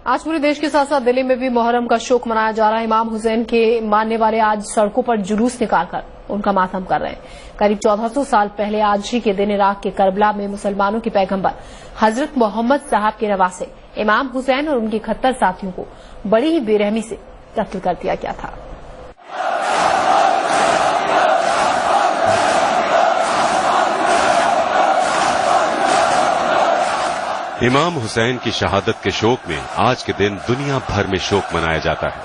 आज पूरे देश के साथ साथ दिल्ली में भी मुहर्रम का शोक मनाया जा रहा है। इमाम हुसैन के मानने वाले आज सड़कों पर जुलूस निकालकर उनका मातम कर रहे हैं। करीब 1400 साल पहले आज ही के दिन इराक के करबला में मुसलमानों के पैगंबर हजरत मोहम्मद साहब के नवासे इमाम हुसैन और उनके 71 साथियों को बड़ी ही बेरहमी से कत्ल कर दिया गया था। इमाम हुसैन की शहादत के शोक में आज के दिन दुनिया भर में शोक मनाया जाता है।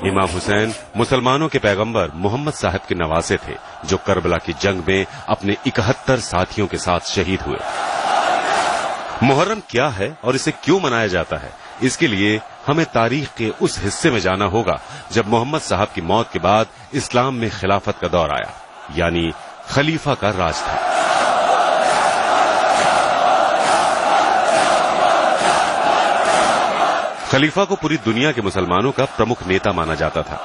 इमाम हुसैन मुसलमानों के पैगंबर मोहम्मद साहब के नवासे थे, जो करबला की जंग में अपने 71 साथियों के साथ शहीद हुए। मुहर्रम क्या है और इसे क्यों मनाया जाता है, इसके लिए हमें तारीख के उस हिस्से में जाना होगा जब मोहम्मद साहब की मौत के बाद इस्लाम में खिलाफत का दौर आया, यानी खलीफा का राज था। खलीफा को पूरी दुनिया के मुसलमानों का प्रमुख नेता माना जाता था।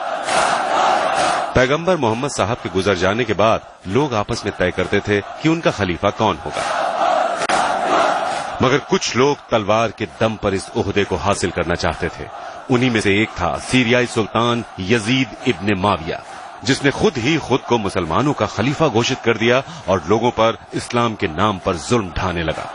पैगंबर मोहम्मद साहब के गुजर जाने के बाद लोग आपस में तय करते थे कि उनका खलीफा कौन होगा, मगर कुछ लोग तलवार के दम पर इस ओहदे को हासिल करना चाहते थे। उन्हीं में से एक था सीरियाई सुल्तान यजीद इब्न माविया, जिसने खुद ही खुद को मुसलमानों का खलीफा घोषित कर दिया और लोगों पर इस्लाम के नाम पर जुल्म ढाने लगा।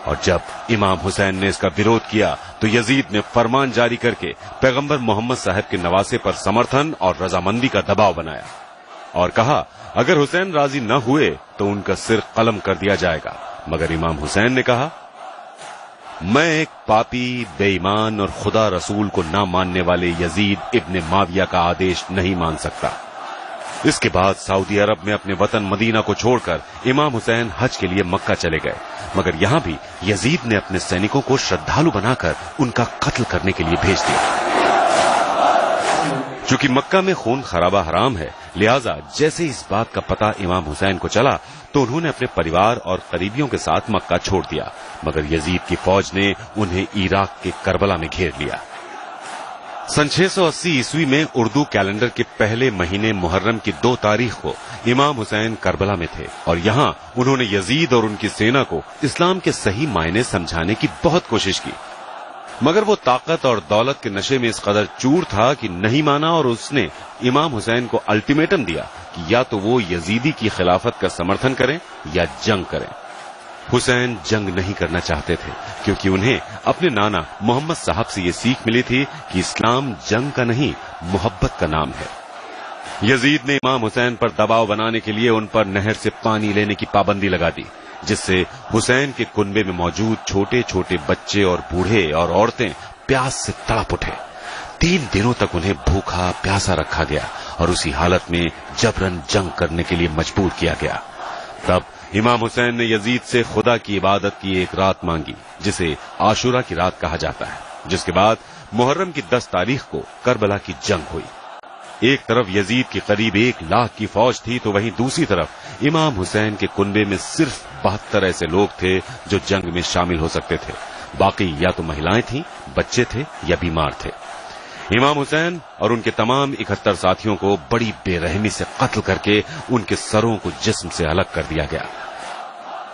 और जब इमाम हुसैन ने इसका विरोध किया तो यजीद ने फरमान जारी करके पैगंबर मोहम्मद साहब के नवासे पर समर्थन और रजामंदी का दबाव बनाया और कहा, अगर हुसैन राजी न हुए तो उनका सिर कलम कर दिया जाएगा। मगर इमाम हुसैन ने कहा, मैं एक पापी, बेईमान और खुदा रसूल को ना मानने वाले यजीद इब्न माविया का आदेश नहीं मान सकता। इसके बाद सऊदी अरब में अपने वतन मदीना को छोड़कर इमाम हुसैन हज के लिए मक्का चले गए, मगर यहां भी यजीद ने अपने सैनिकों को श्रद्धालु बनाकर उनका कत्ल करने के लिए भेज दिया। चूंकि मक्का में खून खराबा हराम है, लिहाजा जैसे इस बात का पता इमाम हुसैन को चला तो उन्होंने अपने परिवार और करीबियों के साथ मक्का छोड़ दिया, मगर यजीद की फौज ने उन्हें इराक के करबला में घेर लिया। सन 680 ईस्वी में उर्दू कैलेंडर के पहले महीने मुहर्रम की 2 तारीख को इमाम हुसैन करबला में थे और यहां उन्होंने यजीद और उनकी सेना को इस्लाम के सही मायने समझाने की बहुत कोशिश की, मगर वो ताकत और दौलत के नशे में इस कदर चूर था कि नहीं माना और उसने इमाम हुसैन को अल्टीमेटम दिया कि या तो वो यजीदी की खिलाफत का समर्थन करें या जंग करें। हुसैन जंग नहीं करना चाहते थे क्योंकि उन्हें अपने नाना मोहम्मद साहब से ये सीख मिली थी कि इस्लाम जंग का नहीं, मोहब्बत का नाम है। यजीद ने इमाम हुसैन पर दबाव बनाने के लिए उन पर नहर से पानी लेने की पाबंदी लगा दी, जिससे हुसैन के कुनबे में मौजूद छोटे छोटे बच्चे और बूढ़े और औरतें प्यास से तड़प उठे। 3 दिनों तक उन्हें भूखा प्यासा रखा गया और उसी हालत में जबरन जंग करने के लिए मजबूर किया गया। तब इमाम हुसैन ने यजीद से खुदा की इबादत की एक रात मांगी, जिसे आशुरा की रात कहा जाता है, जिसके बाद मुहर्रम की 10 तारीख को करबला की जंग हुई। एक तरफ यजीद की करीब 1 लाख की फौज थी तो वहीं दूसरी तरफ इमाम हुसैन के कुनबे में सिर्फ 72 ऐसे लोग थे जो जंग में शामिल हो सकते थे। बाकी या तो महिलाएं थीं, बच्चे थे या बीमार थे। इमाम हुसैन और उनके तमाम 71 साथियों को बड़ी बेरहमी से कत्ल करके उनके सरों को जिस्म से अलग कर दिया गया।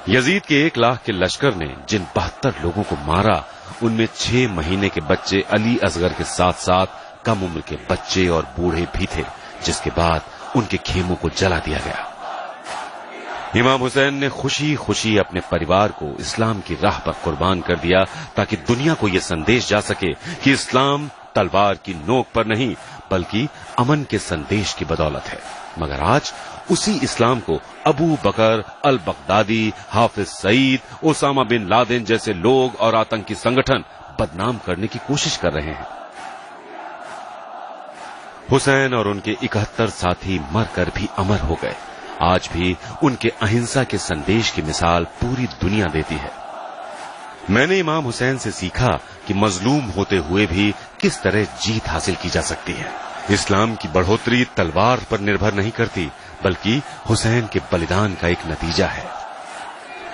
यजीद के 1 लाख के लश्कर ने जिन 72 लोगों को मारा, उनमें 6 महीने के बच्चे अली असगर के साथ साथ कम उम्र के बच्चे और बूढ़े भी थे, जिसके बाद उनके खेमों को जला दिया गया। इमाम हुसैन ने खुशी खुशी अपने परिवार को इस्लाम की राह पर कुर्बान कर दिया ताकि दुनिया को यह संदेश जा सके कि इस्लाम तलवार की नोक पर नहीं बल्कि अमन के संदेश की बदौलत है। मगर आज उसी इस्लाम को अबू बकर, al Baghdadi, Hafiz Saeed, Osama bin Laden जैसे लोग और आतंकी संगठन बदनाम करने की कोशिश कर रहे हैं। हुसैन और उनके 71 साथी मरकर भी अमर हो गए। आज भी उनके अहिंसा के संदेश की मिसाल पूरी दुनिया देती है। मैंने इमाम हुसैन से सीखा कि मजलूम होते हुए भी किस तरह जीत हासिल की जा सकती है। इस्लाम की बढ़ोतरी तलवार पर निर्भर नहीं करती बल्कि हुसैन के बलिदान का एक नतीजा है।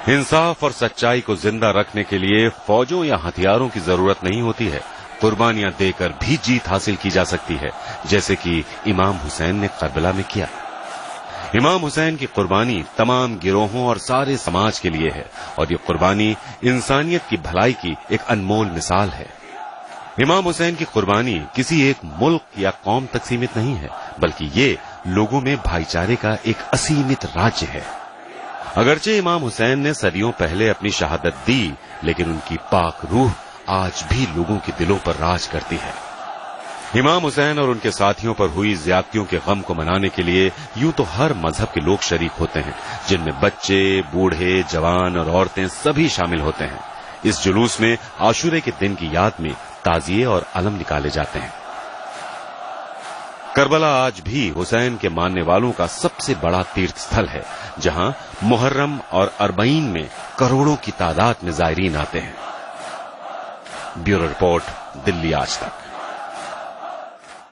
इंसाफ और सच्चाई को जिंदा रखने के लिए फौजों या हथियारों की जरूरत नहीं होती है, कुर्बानियां देकर भी जीत हासिल की जा सकती है, जैसे कि इमाम हुसैन ने करबला में किया। इमाम हुसैन की कुर्बानी तमाम गिरोहों और सारे समाज के लिए है और ये कुर्बानी इंसानियत की भलाई की एक अनमोल मिसाल है। इमाम हुसैन की कुर्बानी किसी एक मुल्क या कौम तक सीमित नहीं है, बल्कि ये लोगों में भाईचारे का एक असीमित राज्य है। अगरचे इमाम हुसैन ने सदियों पहले अपनी शहादत दी, लेकिन उनकी पाक रूह आज भी लोगों के दिलों पर राज करती है। इमाम हुसैन और उनके साथियों पर हुई ज्यादतियों के गम को मनाने के लिए यूं तो हर मजहब के लोग शरीक होते हैं, जिनमें बच्चे, बूढ़े, जवान और औरतें सभी शामिल होते हैं। इस जुलूस में आशूरे के दिन की याद में ताजिए और अलम निकाले जाते हैं। करबला आज भी हुसैन के मानने वालों का सबसे बड़ा तीर्थ स्थल है, जहां मुहर्रम और अरबईन में करोड़ों की तादाद में जायरीन आते हैं। ब्यूरो रिपोर्ट, दिल्ली आज तक।